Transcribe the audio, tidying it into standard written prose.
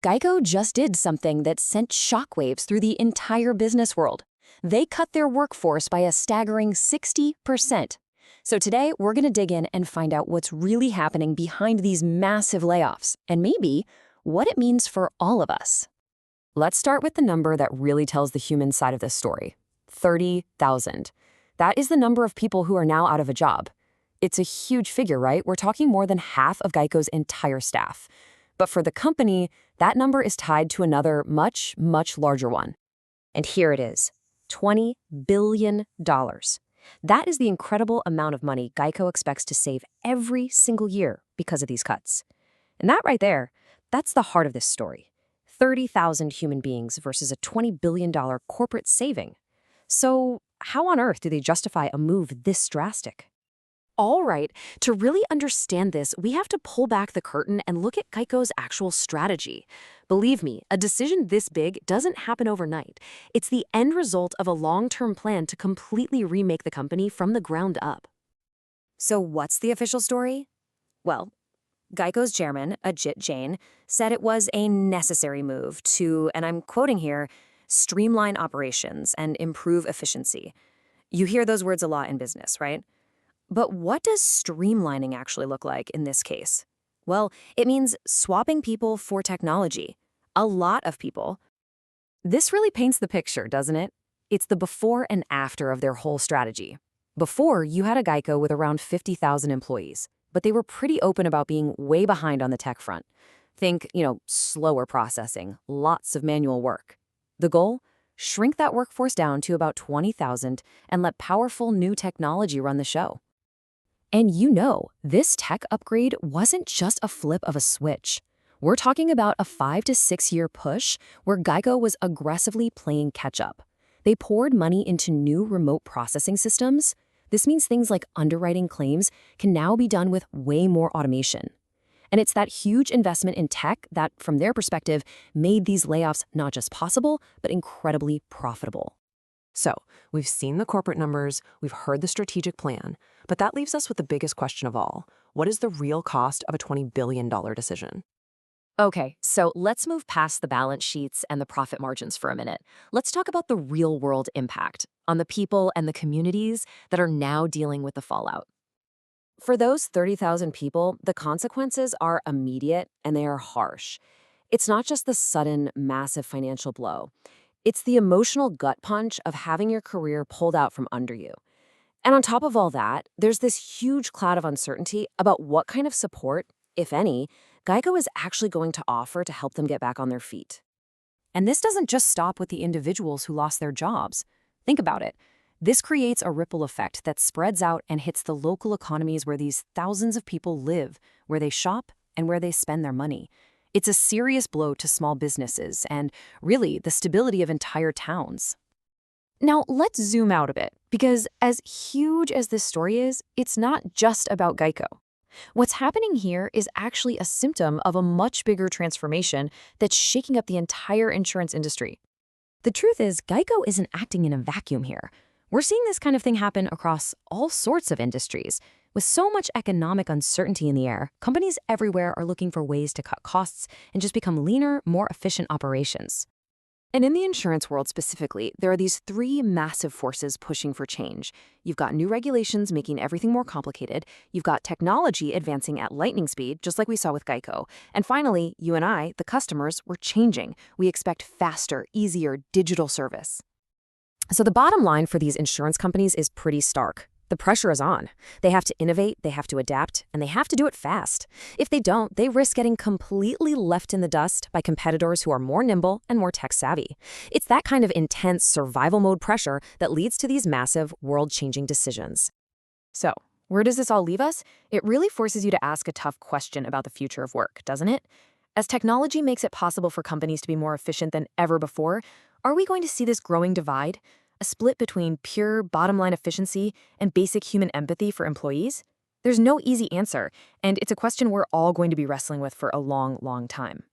Geico just did something that sent shockwaves through the entire business world. They cut their workforce by a staggering 60%. So today, we're going to dig in and find out what's really happening behind these massive layoffs, and maybe what it means for all of us. Let's start with the number that really tells the human side of this story: 30,000. That is the number of people who are now out of a job. It's a huge figure, right? We're talking more than half of Geico's entire staff. But for the company, that number is tied to another much, much larger one. And here it is, $20 billion. That is the incredible amount of money Geico expects to save every single year because of these cuts. And that right there, that's the heart of this story. 30,000 human beings versus a $20 billion corporate saving. So how on earth do they justify a move this drastic? All right, to really understand this, we have to pull back the curtain and look at Geico's actual strategy. Believe me, a decision this big doesn't happen overnight. It's the end result of a long-term plan to completely remake the company from the ground up. So what's the official story? Well, Geico's chairman, Ajit Jain, said it was a necessary move to, and I'm quoting here, streamline operations and improve efficiency. You hear those words a lot in business, right? But what does streamlining actually look like in this case? Well, it means swapping people for technology. A lot of people. This really paints the picture, doesn't it? It's the before and after of their whole strategy. Before, you had a Geico with around 50,000 employees, but they were pretty open about being way behind on the tech front. Think, slower processing, lots of manual work. The goal? Shrink that workforce down to about 20,000 and let powerful new technology run the show. And this tech upgrade wasn't just a flip of a switch. We're talking about a 5 to 6 year push where Geico was aggressively playing catch-up. They poured money into new remote processing systems. This means things like underwriting claims can now be done with way more automation. And it's that huge investment in tech that, from their perspective, made these layoffs not just possible, but incredibly profitable. So, we've seen the corporate numbers, we've heard the strategic plan, but that leaves us with the biggest question of all. What is the real cost of a $20 billion decision? Okay, so let's move past the balance sheets and the profit margins for a minute. Let's talk about the real-world impact on the people and the communities that are now dealing with the fallout. For those 30,000 people, the consequences are immediate and they are harsh. It's not just the sudden, massive financial blow. It's the emotional gut punch of having your career pulled out from under you. And on top of all that, there's this huge cloud of uncertainty about what kind of support, if any, Geico is actually going to offer to help them get back on their feet. And this doesn't just stop with the individuals who lost their jobs. Think about it. This creates a ripple effect that spreads out and hits the local economies where these thousands of people live, where they shop, and where they spend their money. It's a serious blow to small businesses and, really, the stability of entire towns. Now, let's zoom out a bit, because as huge as this story is, it's not just about Geico. What's happening here is actually a symptom of a much bigger transformation that's shaking up the entire insurance industry. The truth is, Geico isn't acting in a vacuum here. We're seeing this kind of thing happen across all sorts of industries. With so much economic uncertainty in the air, companies everywhere are looking for ways to cut costs and just become leaner, more efficient operations. And in the insurance world specifically, there are these three massive forces pushing for change. You've got new regulations making everything more complicated. You've got technology advancing at lightning speed, just like we saw with Geico. And finally, you and I, the customers, we're changing. We expect faster, easier digital service. So the bottom line for these insurance companies is pretty stark. The pressure is on. They have to innovate, they have to adapt, and they have to do it fast. If they don't, they risk getting completely left in the dust by competitors who are more nimble and more tech-savvy. It's that kind of intense survival mode pressure that leads to these massive, world-changing decisions. So, where does this all leave us? It really forces you to ask a tough question about the future of work, doesn't it? As technology makes it possible for companies to be more efficient than ever before, are we going to see this growing divide? A split between pure bottom-line efficiency and basic human empathy for employees? There's no easy answer, and it's a question we're all going to be wrestling with for a long, long time.